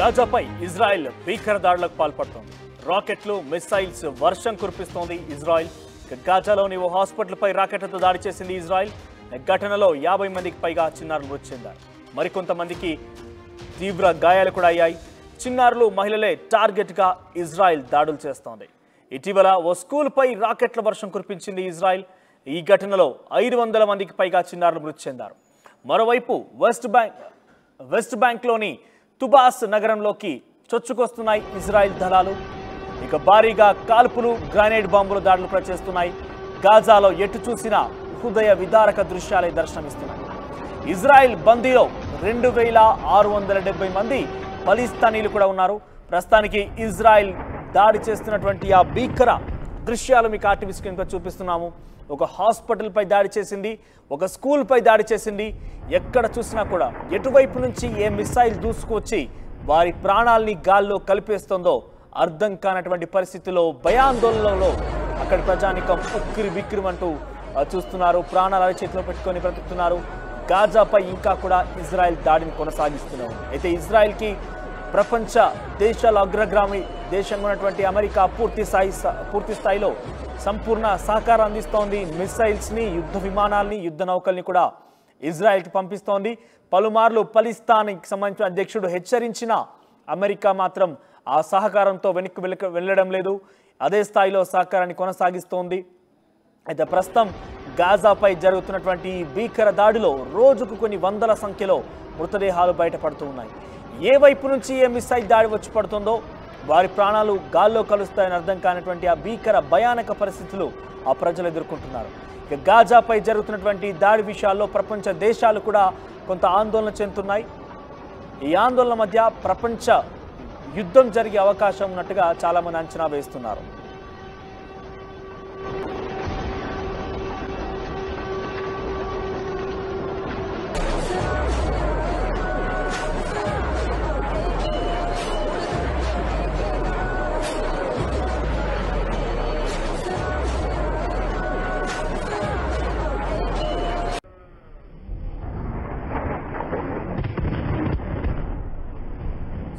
గాజాపై Israel భీకర దాడులకు పాల్పడుతోంది. రాకెట్లు, missiles వర్షం కురిపిస్తోంది ఇజ్రాయెల్. గాజాలోని ఓ హాస్పిటల్పై రాకెట్లతో దాడి చేసింది ఇజ్రాయెల్. ఘటనలో 50 మందికి పైగా చిన్నారులు మృతి చెందారు. మరికొంతమందికి తీవ్ర గాయాలు కూడా అయ్యాయి. చిన్నారులు, మహిళలే టార్గెట్గా ఇజ్రాయెల్ దాడులు చేస్తోంది. ఇటీవల ఓ స్కూల్పై రాకెట్ల వర్షం కురిపించింది ఇజ్రాయెల్. ఈ ఘటనలో 500 మందికి పైగా చిన్నారులు మృతి చెందారు. మరోవైపు వెస్ట్ బ్యాంక్లోని తుబాస్ నగరంలోకి చొచ్చుకొస్తున్నాయి ఇజ్రాయెల్ దళాలు. ఇక భారీగా కాల్పులు, గ్రానైడ్ బాంబులు దాడులు ప్రచేస్తున్నాయి. గాజాలో ఎటు చూసినా హృదయ విదారక దృశ్యాలే దర్శనమిస్తున్నాయి. ఇజ్రాయెల్ బందీలో 2670 మంది ఫలిస్తానీలు కూడా ఉన్నారు. ప్రస్తుతానికి ఇజ్రాయెల్ దాడి చేస్తున్నటువంటి ఆ భీకర దృశ్యాలు మీకు ఆర్టీవీ స్క్రీన్పై చూపిస్తున్నాము. ఒక హాస్పిటల్పై దాడి చేసింది, ఒక స్కూల్పై దాడి చేసింది. ఎక్కడ చూసినా కూడా ఎటువైపు నుంచి ఏ మిసైల్ దూసుకొచ్చి వారి ప్రాణాలని గాల్లో కలిపేస్తుందో అర్థం కానటువంటి పరిస్థితుల్లో, భయాందోళనలో అక్కడి ప్రజానికం ఉక్కిరి బిక్కిరిమంటూ చూస్తున్నారు. ప్రాణాల చేతిలో పెట్టుకొని బ్రతుకుతున్నారు. గాజాపై ఇంకా కూడా ఇజ్రాయెల్ దాడిని కొనసాగిస్తున్నారు. అయితే ఇజ్రాయెల్కి ప్రపంచ దేశాల అగ్రగామి దేశంగా ఉన్నటువంటి అమెరికా పూర్తి స్థాయిలో సంపూర్ణ సహకారం అందిస్తోంది. మిసైల్స్ని, యుద్ధ విమానాల్ని, యుద్ధ నౌకల్ని కూడా ఇజ్రాయెల్కి పంపిస్తోంది. పలుమార్లు ఫలిస్తాన్కి సంబంధించిన అధ్యక్షుడు హెచ్చరించిన అమెరికా మాత్రం ఆ సహకారంతో వెనక్కి వెళ్ళడం లేదు. అదే స్థాయిలో సహకారాన్ని కొనసాగిస్తోంది. అయితే ప్రస్తుతం గాజాపై జరుగుతున్నటువంటి భీకర దాడిలో రోజుకు కొన్ని వందల సంఖ్యలో మృతదేహాలు బయటపడుతూ ఉన్నాయి. ఏ వైపు నుంచి ఏ మిసైల్ దాడి వచ్చి పడుతుందో వారి ప్రాణాలు గాల్లో కలుస్తాయని అర్థం కానటువంటి ఆ భీకర భయానక పరిస్థితులు ఆ ప్రజలు ఎదుర్కొంటున్నారు. ఇక గాజాపై జరుగుతున్నటువంటి దాడి విషయాల్లో ప్రపంచ దేశాలు కూడా కొంత ఆందోళన చెందుతున్నాయి. ఈ ఆందోళన మధ్య ప్రపంచ యుద్ధం జరిగే అవకాశం ఉన్నట్టుగా చాలామంది అంచనా వేస్తున్నారు.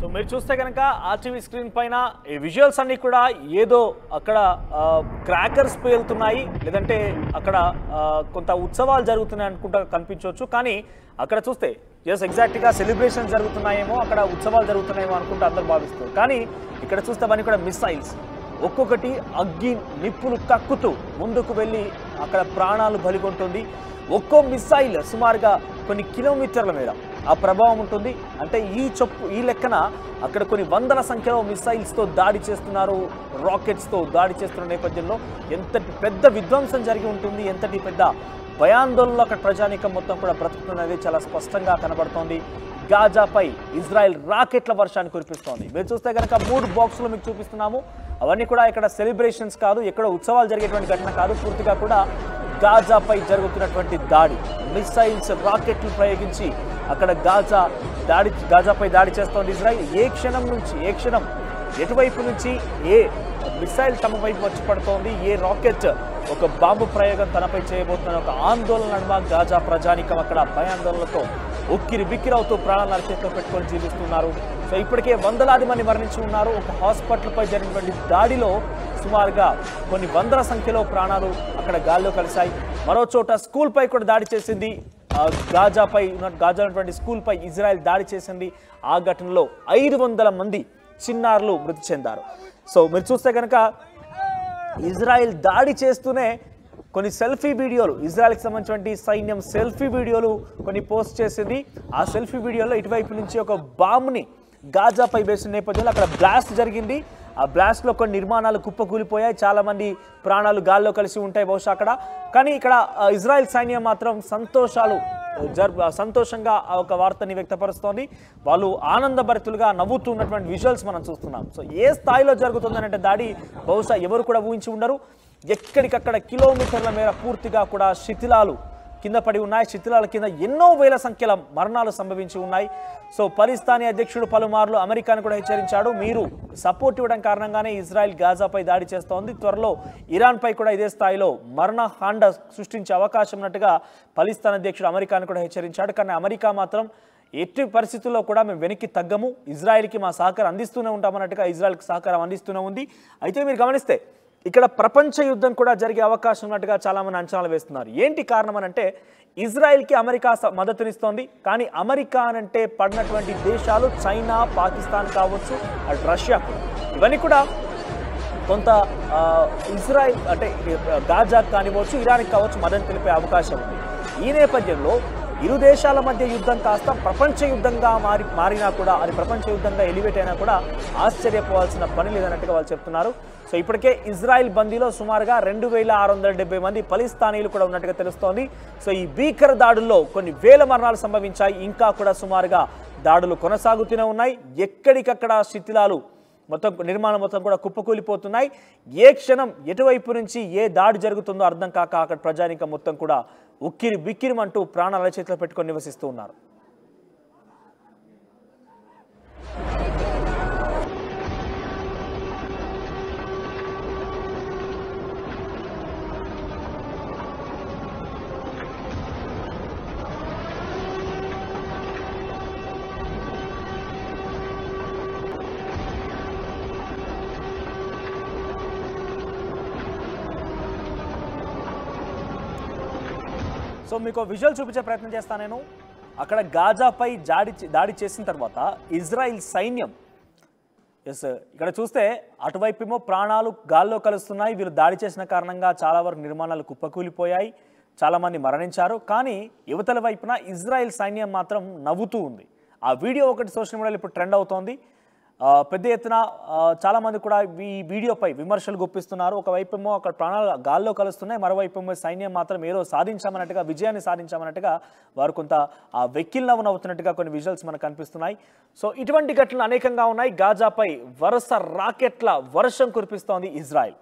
సో మీరు చూస్తే కనుక ఆర్టీవీ స్క్రీన్ పైన ఈ విజువల్స్ అన్నీ కూడా ఏదో అక్కడ క్రాకర్స్ పేలుతున్నాయి, లేదంటే అక్కడ కొంత ఉత్సవాలు జరుగుతున్నాయి అనుకుంటా కనిపించవచ్చు. కానీ అక్కడ చూస్తే ఎగ్జాక్ట్గా సెలబ్రేషన్ జరుగుతున్నాయేమో, అక్కడ ఉత్సవాలు జరుగుతున్నాయేమో అనుకుంటూ అందరూ భావిస్తారు. కానీ ఇక్కడ చూస్తే అవన్నీ కూడా మిసైల్స్ ఒక్కొక్కటి అగ్గి నిప్పులు కక్కుతూ ముందుకు వెళ్ళి అక్కడ ప్రాణాలు బలిగొంటుంది. ఒక్కో మిసైల్ సుమారుగా కొన్ని కిలోమీటర్ల మేర ఆ ప్రభావం ఉంటుంది. అంటే ఈ లెక్కన అక్కడ కొన్ని వందల సంఖ్యలో మిసైల్స్తో దాడి చేస్తున్నారు, రాకెట్స్తో దాడి చేస్తున్న నేపథ్యంలో ఎంతటి పెద్ద విధ్వంసం జరిగి ఉంటుంది, ఎంతటి పెద్ద భయాందోళనలో అక్కడ ప్రజానీకం మొత్తం కూడా బ్రతుకుతున్నది చాలా స్పష్టంగా కనబడుతోంది. గాజాపై ఇజ్రాయెల్ రాకెట్ల వర్షాన్ని కురిపిస్తోంది. మీరు చూస్తే కనుక 3 బాక్సులు మీకు చూపిస్తున్నాము. అవన్నీ కూడా ఇక్కడ సెలబ్రేషన్స్ కాదు, ఎక్కడ ఉత్సవాలు జరిగేటువంటి ఘటన కాదు. పూర్తిగా కూడా గాజాపై జరుగుతున్నటువంటి దాడి, మిసైల్స్, రాకెట్లు ప్రయోగించి అక్కడ గాజాపై దాడి చేస్తోంది ఇజ్రాయెల్. ఏ క్షణం ఎటువైపు నుంచి ఏ మిసైల్ తమ వైపు వచ్చి పడుతోంది, ఏ రాకెట్ ఒక బాంబు ప్రయోగం తనపై చేయబోతున్న ఒక ఆందోళన నడుమ గాజా ప్రజానికం అక్కడ భయాందోళనలతో ఉక్కిరి బిక్కిరవుతూ ప్రాణాలను చేతిలో పెట్టుకొని జీవిస్తున్నారు. సో ఇప్పటికే వందలాది మంది మరణించి ఉన్నారు. ఒక హాస్పిటల్పై జరిగినటువంటి దాడిలో సుమారుగా కొన్ని వందల సంఖ్యలో ప్రాణాలు అక్కడ గాల్లో కలిశాయి. మరో చోట స్కూల్పై కూడా దాడి చేసింది. గాజా ఉన్నటువంటి స్కూల్పై ఇజ్రాయెల్ దాడి చేసింది. ఆ ఘటనలో 500 మంది చిన్నారులు మృతి చెందారు. సో మీరు చూస్తే కనుక ఇజ్రాయెల్ దాడి చేస్తూనే కొన్ని సెల్ఫీ వీడియోలు, ఇజ్రాయెల్కి సంబంధించినటువంటి సైన్యం సెల్ఫీ వీడియోలు కొన్ని పోస్ట్ చేసింది. ఆ సెల్ఫీ వీడియోలో ఇటువైపు నుంచి ఒక బాంబుని గాజాపై వేసిన నేపథ్యంలో అక్కడ బ్లాస్ట్ జరిగింది. ఆ బ్లాస్ట్లో కొన్ని నిర్మాణాలు కుప్పకూలిపోయాయి. చాలామంది ప్రాణాలు గాల్లో కలిసి ఉంటాయి బహుశా అక్కడ. కానీ ఇక్కడ ఇజ్రాయెల్ సైన్యం మాత్రం సంతోషంగా ఒక వార్తని వ్యక్తపరుస్తోంది. వాళ్ళు ఆనందభరితులుగా నవ్వుతున్నటువంటి విజువల్స్ మనం చూస్తున్నాం. సో ఏ స్థాయిలో జరుగుతుందనంటే దాడి బహుశా ఎవరు కూడా ఊహించి ఉండరు. ఎక్కడికక్కడ కిలోమీటర్ల మేర పూర్తిగా కూడా శిథిలాలు కింద పడి ఉన్నాయి. శిథిలాల కింద ఎన్నో వేల సంఖ్యల మరణాలు సంభవించి ఉన్నాయి. సో ఫలిస్తానీ అధ్యక్షుడు పలుమార్లు అమెరికాను కూడా హెచ్చరించాడు, మీరు సపోర్ట్ ఇవ్వడం కారణంగానే ఇజ్రాయెల్ గాజాపై దాడి చేస్తోంది, త్వరలో ఇరాన్పై కూడా ఇదే స్థాయిలో మరణహాండ సృష్టించే అవకాశం ఉన్నట్టుగా ఫలిస్తాన్ అధ్యక్షుడు అమెరికాను కూడా హెచ్చరించాడు. కానీ అమెరికా మాత్రం ఎట్టి పరిస్థితుల్లో కూడా మేము వెనక్కి తగ్గము, ఇజ్రాయెల్కి మా సహకారం అందిస్తూనే ఉంటామన్నట్టుగా ఇజ్రాయెల్కి సహకారం అందిస్తూనే ఉంది. అయితే మీరు గమనిస్తే ఇక్కడ ప్రపంచ యుద్ధం కూడా జరిగే అవకాశం ఉన్నట్టుగా చాలామంది అంచనాలు వేస్తున్నారు. ఏంటి కారణం అని అంటే ఇజ్రాయెల్కి అమెరికా మద్దతునిస్తోంది. కానీ అమెరికా అంటే పడినటువంటి దేశాలు చైనా, పాకిస్తాన్ కావచ్చు, అటు రష్యా కూడా. ఇవన్నీ కూడా కొంత ఇజ్రాయెల్ అంటే గాజా కానివచ్చు, ఇరాన్కి కావచ్చు మద్దతు తెలిపే అవకాశం ఉంది. ఈ నేపథ్యంలో ఇరు దేశాల మధ్య యుద్ధం కాస్త ప్రపంచ యుద్ధంగా మారినా కూడా, అది ప్రపంచ యుద్ధంగా ఎలివేట్ అయినా కూడా ఆశ్చర్యపోవాల్సిన పని లేదన్నట్టుగా వాళ్ళు చెప్తున్నారు. సో ఇప్పటికే ఇజ్రాయెల్ బందీలో సుమారుగా 2670 మంది ఫలిస్తానీలు కూడా ఉన్నట్టుగా తెలుస్తోంది. సో ఈ భీకర దాడుల్లో కొన్ని వేల మరణాలు సంభవించాయి. ఇంకా కూడా సుమారుగా దాడులు కొనసాగుతూనే ఉన్నాయి. ఎక్కడికక్కడ శిథిలాలు నిర్మాణం మొత్తం కూడా కుప్పకూలిపోతున్నాయి. ఏ క్షణం ఎటువైపు నుంచి ఏ దాడి జరుగుతుందో అర్థం కాక అక్కడ ప్రజానికం మొత్తం కూడా ఉక్కిరి బిక్కిరిమంటూ ప్రాణాల చేతిలో పెట్టుకొని నివసిస్తూ ఉన్నారు. సో మీకు విజువల్ చూపించే ప్రయత్నం చేస్తాను నేను. అక్కడ గాజాపై దాడి చేసిన తర్వాత ఇజ్రాయిల్ సైన్యం ఇక్కడ చూస్తే అటువైపేమో ప్రాణాలు గాల్లో కలుస్తున్నాయి. వీళ్ళు దాడి చేసిన కారణంగా చాలా వరకు నిర్మాణాలు కుప్పకూలిపోయాయి, చాలామంది మరణించారు. కానీ యువతల వైపున ఇజ్రాయిల్ సైన్యం మాత్రం నవ్వుతూ ఉంది. ఆ వీడియో ఒకటి సోషల్ మీడియాలో ఇప్పుడు ట్రెండ్ అవుతోంది. పెద్ద ఎత్తున చాలామంది కూడా ఈ వీడియోపై విమర్శలు గుప్పిస్తున్నారు. ఒకవైపేమో అక్కడ ప్రాణాలు గాల్లో కలుస్తున్నాయి, మరోవైపేమో సైన్యం మాత్రం ఏదో సాధించామన్నట్టుగా, విజయాన్ని సాధించామన్నట్టుగా వారు కొంత వెక్కిల్ నవ్వుతున్నట్టుగా కొన్ని విజువల్స్ మనకు కనిపిస్తున్నాయి. సో ఇటువంటి ఘటనలు అనేకంగా ఉన్నాయి. గాజాపై వరుస రాకెట్ల వర్షం కురిపిస్తోంది ఇజ్రాయెల్.